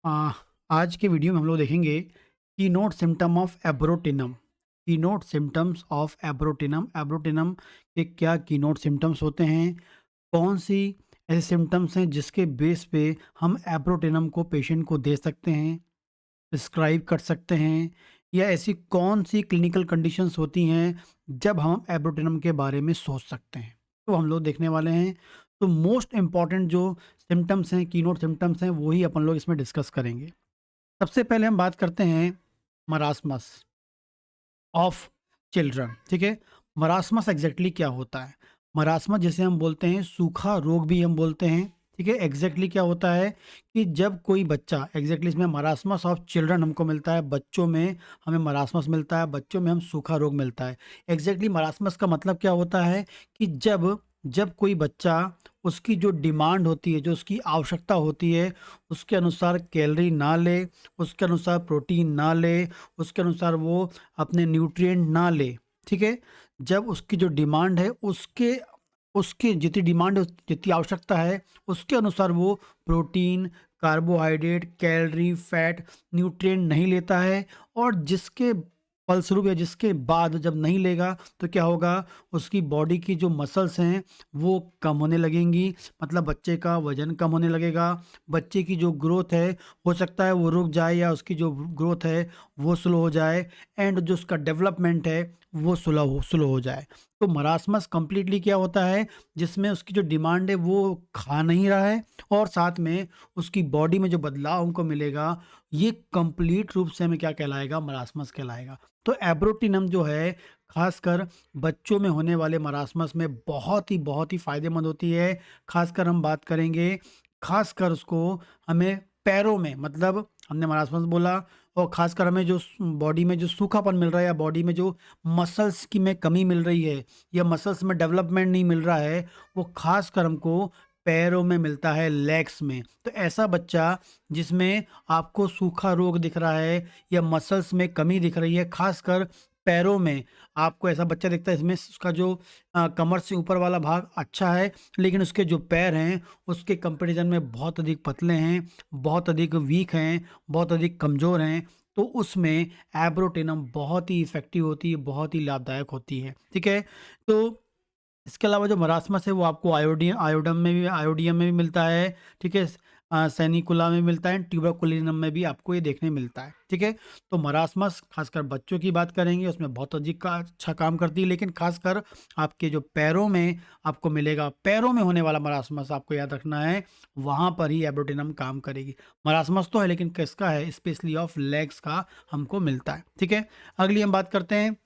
आ, आज के वीडियो में हम लोग देखेंगे keynote symptom of abrotanum. Keynote symptoms of abrotanum. Abrotanum के क्या कीनोट सिम्टम्स होते हैं, कौन सी ऐसे सिम्टम्स हैं जिसके बेस पे हम एब्रोटिनम को पेशेंट को दे सकते हैं, प्रिस्क्राइब कर सकते हैं, या ऐसी कौन सी क्लिनिकल कंडीशंस होती हैं जब हम एब्रोटिनम के बारे में सोच सकते हैं, तो हम लोग देखने वाले हैं। तो मोस्ट इम्पॉर्टेंट जो सिम्टम्स हैं, कीनोट सिम्टम्स हैं, वही अपन लोग इसमें डिस्कस करेंगे। सबसे पहले हम बात करते हैं मरासमस ऑफ चिल्ड्रन। ठीक है, मरासमस एग्जैक्टली क्या होता है? मरासमस जिसे हम बोलते हैं सूखा रोग भी हम बोलते हैं। ठीक है, एग्जैक्टली क्या होता है कि जब कोई बच्चा, एग्जैक्टली इसमें मरासमस ऑफ चिल्ड्रन हमको मिलता है, बच्चों में हमें मरासमस मिलता है, बच्चों में हम सूखा रोग मिलता है। एग्जैक्टली मरासमस का मतलब क्या होता है कि जब जब कोई बच्चा, उसकी जो डिमांड होती है, जो उसकी आवश्यकता होती है, उसके अनुसार कैलोरी ना ले, उसके अनुसार प्रोटीन ना ले, उसके अनुसार वो अपने न्यूट्रिएंट ना ले। ठीक है, जब उसकी जो डिमांड है, उसके उसकी जितनी डिमांड है, जितनी आवश्यकता है, उसके अनुसार वो protein, carbohydrate, calorie, fat, nutrient नहीं लेता है। और जिसके फलस्वरूप या जिसके बाद जब नहीं लेगा तो क्या होगा, उसकी बॉडी की जो मसल्स हैं वो कम होने लगेंगी। मतलब बच्चे का वजन कम होने लगेगा, बच्चे की जो ग्रोथ है हो सकता है वो रुक जाए, या उसकी जो ग्रोथ है वो स्लो हो जाए, एंड जो उसका डेवलपमेंट है वो स्लो हो जाए। तो मरासमस कंप्लीटली क्या होता है, जिसमें उसकी जो डिमांड है वो खा नहीं रहा है, और साथ में उसकी बॉडी में जो बदलाव हमको मिलेगा, ये कंप्लीट रूप से हमें क्या कहलाएगा, मरासमस कहलाएगा। तो एब्रोटिनम जो है, खासकर बच्चों में होने वाले मरासमस में बहुत ही फायदेमंद होती है। खासकर हम बात करेंगे, खासकर उसको हमें पैरों में, मतलब हमने मरासमस बोला, और खासकर हमें जो बॉडी में जो सूखापन मिल रहा है, या बॉडी में जो मसल्स की में कमी मिल रही है, या मसल्स में डेवलपमेंट नहीं मिल रहा है, वो खासकर हमको पैरों में मिलता है, लेग्स में। तो ऐसा बच्चा जिसमें आपको सूखा रोग दिख रहा है, या मसल्स में कमी दिख रही है, खासकर पैरों में आपको ऐसा बच्चा दिखता है, इसमें उसका जो कमर से ऊपर वाला भाग अच्छा है, लेकिन उसके जो पैर हैं उसके कंपैरिजन में बहुत अधिक पतले हैं, बहुत अधिक वीक हैं, बहुत अधिक कमज़ोर हैं। तो उसमें एब्रोटिनम बहुत ही इफ़ेक्टिव होती है, बहुत ही लाभदायक होती है। ठीक है? तो इसके अलावा जो मरासमस है वो आपको आयोडियम में भी मिलता है। ठीक है? सैनिकुला में मिलता है, ट्यूबरकुलिनम में भी आपको ये देखने मिलता है। ठीक है? तो मरासमस खासकर बच्चों की बात करेंगे, उसमें बहुत अधिक का अच्छा काम करती है, लेकिन खासकर आपके जो पैरों में आपको मिलेगा, पैरों में होने वाला मरासमस आपको याद रखना है, वहाँ पर ही एब्रोटिनम काम करेगी। मरासमस तो है, लेकिन किसका है, स्पेशली ऑफ लेग्स का हमको मिलता है। ठीक है? अगली हम बात करते हैं,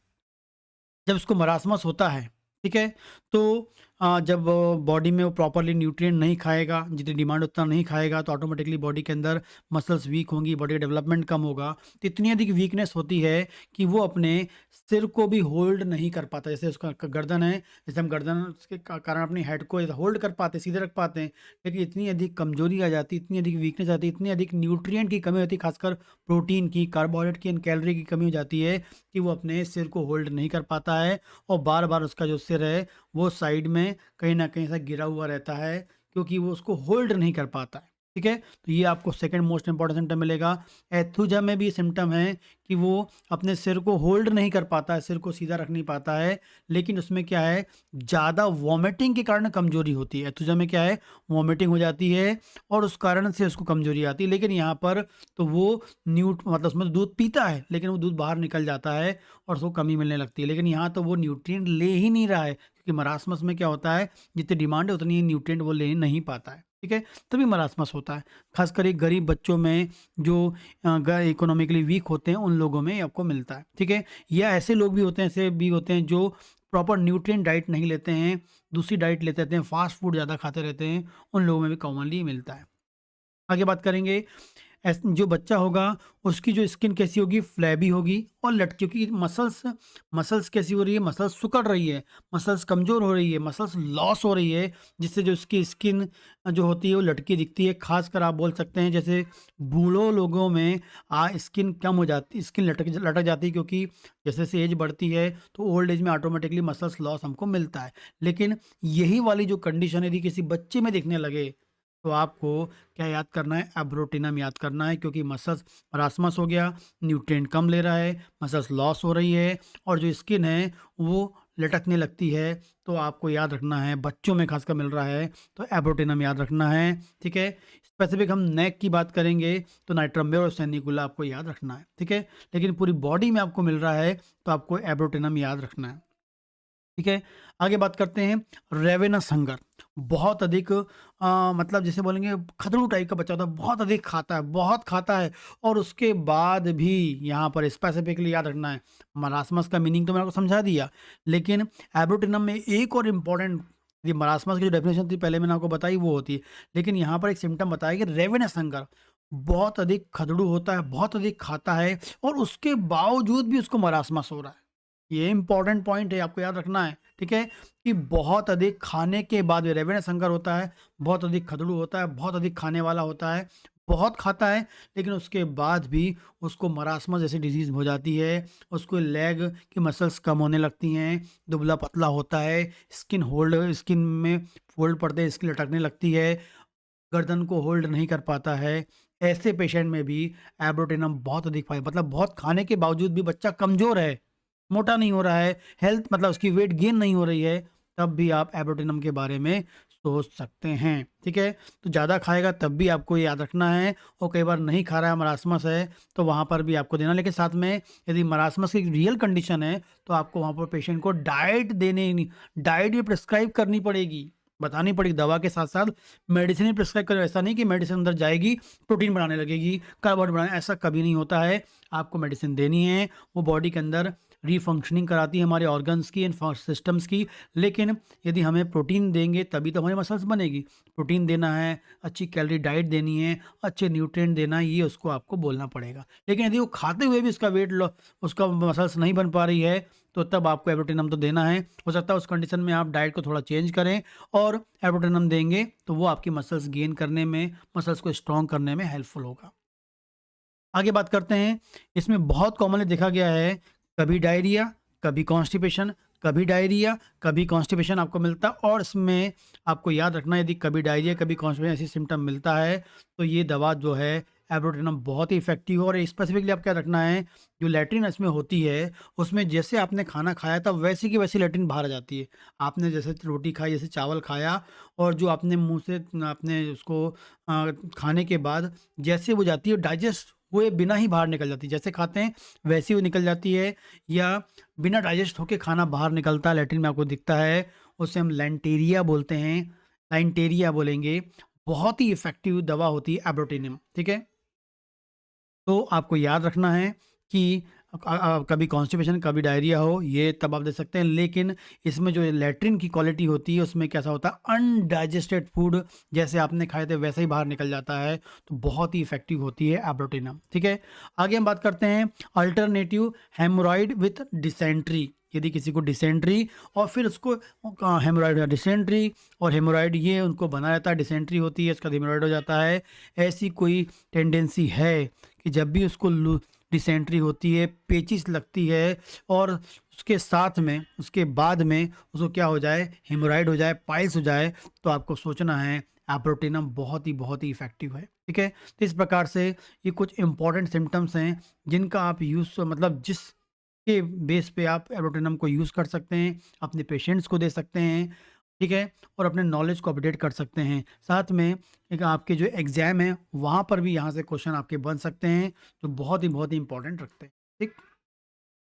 जब इसको मरासमस होता है, ठीक है, तो जब बॉडी में वो प्रॉपरली न्यूट्रिएंट नहीं खाएगा, जितनी डिमांड उतना नहीं खाएगा, तो ऑटोमेटिकली बॉडी के अंदर मसल्स वीक होंगी, बॉडी डेवलपमेंट कम होगा। तो इतनी अधिक वीकनेस होती है कि वो अपने सिर को भी होल्ड नहीं कर पाता। जैसे उसका गर्दन है, जैसे हम गर्दन के कारण अपनी हेड को होल्ड कर पाते, सीधे रख पाते हैं, लेकिन इतनी अधिक कमजोरी आ जाती, इतनी अधिक वीकनेस आती, इतनी अधिक न्यूट्रिएंट की कमी होती है, खासकर प्रोटीन की, कार्बोहाइड्रेट की एंड कैलोरी की कमी हो जाती है, कि वो अपने सिर को होल्ड नहीं कर पाता है, और बार-बार उसका जो सिर है, वो साइड में कहीं न कहीं से गिरा हुआ रहता है, क्योंकि वो उसको होल्ड नहीं कर पाता है। ठीक है? तो ये आपको सेकंड मोस्ट इम्पोर्टेंट सिम्पटम मिलेगा। एथुजा में भी सिम्पटम है कि वो अपने सिर को होल्ड नहीं कर पाता है, सिर को सीधा रख नहीं पाता है, लेकिन उसमें क्या है, ज़्यादा वॉमिटिंग के कारण कमज़ोरी होती है। एथुजा में क्या है, वॉमिटिंग हो जाती है, और उस कारण से उसको कमज़ोरी आती है। लेकिन यहाँ पर तो वो मतलब उसमें तो दूध पीता है, लेकिन वो दूध बाहर निकल जाता है और उसको कमी मिलने लगती है। लेकिन यहाँ तो वो न्यूट्रिएंट ले ही नहीं रहा है, क्योंकि मरासमस में क्या होता है, जितनी डिमांड है उतनी ही न्यूट्रिएंट वो ले नहीं पाता है। ठीक है? तभी मरासमस होता है। खासकर एक गरीब बच्चों में, जो इकोनॉमिकली वीक होते हैं, उन लोगों में आपको मिलता है। ठीक है? या ऐसे लोग भी होते हैं, ऐसे भी होते हैं जो प्रॉपर न्यूट्रिएंट डाइट नहीं लेते हैं, दूसरी डाइट लेते रहते हैं, फास्ट फूड ज़्यादा खाते रहते हैं, उन लोगों में भी कॉमनली मिलता है। आगे बात करेंगे, जो बच्चा होगा उसकी जो स्किन कैसी होगी, फ्लैबी होगी और लटकी, क्योंकि मसल्स मसल्स कैसी हो रही है, मसल्स सिकुड़ रही है, मसल्स कमज़ोर हो रही है, मसल्स लॉस हो रही है, जिससे जो उसकी स्किन जो होती है वो लटकी दिखती है। खासकर आप बोल सकते हैं, जैसे बूढ़ों लोगों में स्किन कम हो जाती, स्किन लटक लटक जाती है, क्योंकि जैसे जैसे एज बढ़ती है तो ओल्ड एज में ऑटोमेटिकली मसल्स लॉस हमको मिलता है। लेकिन यही वाली जो कंडीशन यदि किसी बच्चे में दिखने लगे, तो आपको क्या याद करना है? एब्रोटिनम याद करना है, क्योंकि मसल्स मरासमस हो गया, न्यूट्रिएंट कम ले रहा है, मसल्स लॉस हो रही है और जो स्किन है वो लटकने लगती है। तो आपको याद रखना है, बच्चों में खासकर मिल रहा है तो एब्रोटिनम याद रखना है, ठीक है। स्पेसिफिक हम नेक की बात करेंगे तो नाइट्रम्बियर और सैनिकुला आपको याद रखना है, ठीक है। लेकिन पूरी बॉडी में आपको मिल रहा है तो आपको एब्रोटिनम याद रखना है, ठीक है। आगे बात करते हैं रेवेनस हंगर। बहुत अधिक मतलब जैसे बोलेंगे खतड़ू टाइप का बच्चा होता है, बहुत अधिक खाता है, बहुत खाता है और उसके बाद भी यहाँ पर स्पेसिफिकली याद रखना है। मरासमस का मीनिंग तो मैंने आपको समझा दिया, लेकिन एब्रोटिनम में एक और इम्पॉर्टेंट, ये मरासमस की जो डेफिनेशन थी पहले मैंने आपको बताई वो होती है, लेकिन यहाँ पर एक सिम्टम बताया कि रेवेनस हंगर, बहुत अधिक खतड़ू होता है, बहुत अधिक खाता है और उसके बावजूद भी उसको मरासमस हो रहा है। ये इंपॉर्टेंट पॉइंट है, आपको याद रखना है, ठीक है। कि बहुत अधिक खाने के बाद भी रेवेनस हंगर होता है, बहुत अधिक खतड़ू होता है, बहुत अधिक खाने वाला होता है, बहुत खाता है, लेकिन उसके बाद भी उसको मरासमस जैसी डिजीज हो जाती है। उसको लेग की मसल्स कम होने लगती हैं, दुबला पतला होता है, स्किन में फोल्ड पड़ते हैं, स्किन लटकने लगती है, गर्दन को होल्ड नहीं कर पाता है। ऐसे पेशेंट में भी एब्रोटिनम बहुत अधिक पाए, मतलब बहुत खाने के बावजूद भी बच्चा कमज़ोर है, मोटा नहीं हो रहा है, हेल्थ मतलब उसकी वेट गेन नहीं हो रही है, तब भी आप एब्रोटिनम के बारे में सोच सकते हैं, ठीक है। तो ज़्यादा खाएगा तब भी आपको ये याद रखना है, और कई बार नहीं खा रहा है, मरासमस है, तो वहाँ पर भी आपको देना। लेकिन साथ में यदि मरासमस की रियल कंडीशन है तो आपको वहाँ पर पेशेंट को डाइट भी प्रिस्क्राइब करनी पड़ेगी, बतानी पड़ेगी, दवा के साथ साथ मेडिसिन भी प्रिस्क्राइब करें। ऐसा नहीं कि मेडिसिन अंदर जाएगी, प्रोटीन बनाने लगेगी, कार्बोहाइड्रेट बनाने, ऐसा कभी नहीं होता है। आपको मेडिसिन देनी है, वो बॉडी के अंदर रीफंक्शनिंग कराती है हमारे ऑर्गन्स की, सिस्टम्स की। लेकिन यदि हमें प्रोटीन देंगे तभी तो हमारी मसल्स बनेगी। प्रोटीन देना है, अच्छी कैलोरी डाइट देनी है, अच्छे न्यूट्रिएंट देना है, ये उसको आपको बोलना पड़ेगा। लेकिन यदि वो खाते हुए भी उसका मसल्स नहीं बन पा रही है, तो तब आपको एब्रोटिनम तो देना है। हो सकता है उस कंडीशन में आप डाइट को थोड़ा चेंज करें और एब्रोटिनम देंगे तो वो आपकी मसल्स गेन करने में, मसल्स को स्ट्रॉन्ग करने में हेल्पफुल होगा। आगे बात करते हैं, इसमें बहुत कॉमनली देखा गया है, कभी डायरिया, कभी कॉन्स्टिपेशन, कभी डायरिया, कभी कॉन्स्टिपेशन आपको मिलता है। और इसमें आपको याद रखना है, यदि कभी डायरिया, कभी कॉन्स्टिपेशन ऐसी सिम्टम मिलता है तो ये दवा जो है एब्रोटिनम बहुत ही इफेक्टिव है। और स्पेसिफिकली आप क्या रखना है, जो लैट्रिन इसमें होती है उसमें जैसे आपने खाना खाया था वैसी की वैसी लैट्रिन बाहर आ जाती है। आपने जैसे रोटी खाई, जैसे चावल खाया, और जो आपने मुंह से आपने उसको खाने के बाद जैसे वो जाती है डाइजेस्ट हुए बिना ही बाहर निकल जाती है, जैसे खाते हैं वैसी वो निकल जाती है, या बिना डाइजेस्ट होके खाना बाहर निकलता है, लैट्रिन में आपको दिखता है, उसे हम लैंटेरिया बोलते हैं, लाइंटेरिया बोलेंगे। बहुत ही इफेक्टिव दवा होती है एब्रोटिनिम, ठीक है। तो आपको याद रखना है कि कभी कॉन्स्टिपेशन, कभी डायरिया हो, ये तब आप दे सकते हैं। लेकिन इसमें जो लैट्रिन की क्वालिटी होती है उसमें कैसा होता है, अनडाइजेस्टेड फूड जैसे आपने खाए थे वैसे ही बाहर निकल जाता है, तो बहुत ही इफेक्टिव होती है एब्रोटिनम, ठीक है। आगे हम बात करते हैं अल्टरनेटिव हेमोरॉइड विथ डिसेंट्री। यदि किसी को डिसेंट्री और फिर उसको हेमोरॉइड, डिसेंट्री और हेमोरॉइड ये उनको बना रहता है, डिसेंट्री होती है, इसका हेमोरॉइड हो जाता है, ऐसी कोई टेंडेंसी है कि जब भी उसको डिसेंट्री होती है, पेचिश लगती है, और उसके साथ में, उसके बाद में उसको क्या हो जाए, हेमोरॉइड हो जाए, पाइल्स हो जाए, तो आपको सोचना है एब्रोटिनम बहुत ही इफेक्टिव है, ठीक है। तो इस प्रकार से ये कुछ इंपॉर्टेंट सिम्टम्स हैं जिनका आप यूज़, मतलब जिसके बेस पे आप एब्रोटिनम को यूज़ कर सकते हैं, अपने पेशेंट्स को दे सकते हैं, ठीक है, और अपने नॉलेज को अपडेट कर सकते हैं। साथ में एक आपके जो एग्ज़ाम है वहाँ पर भी यहाँ से क्वेश्चन आपके बन सकते हैं, जो बहुत ही इंपॉर्टेंट रखते हैं, ठीक।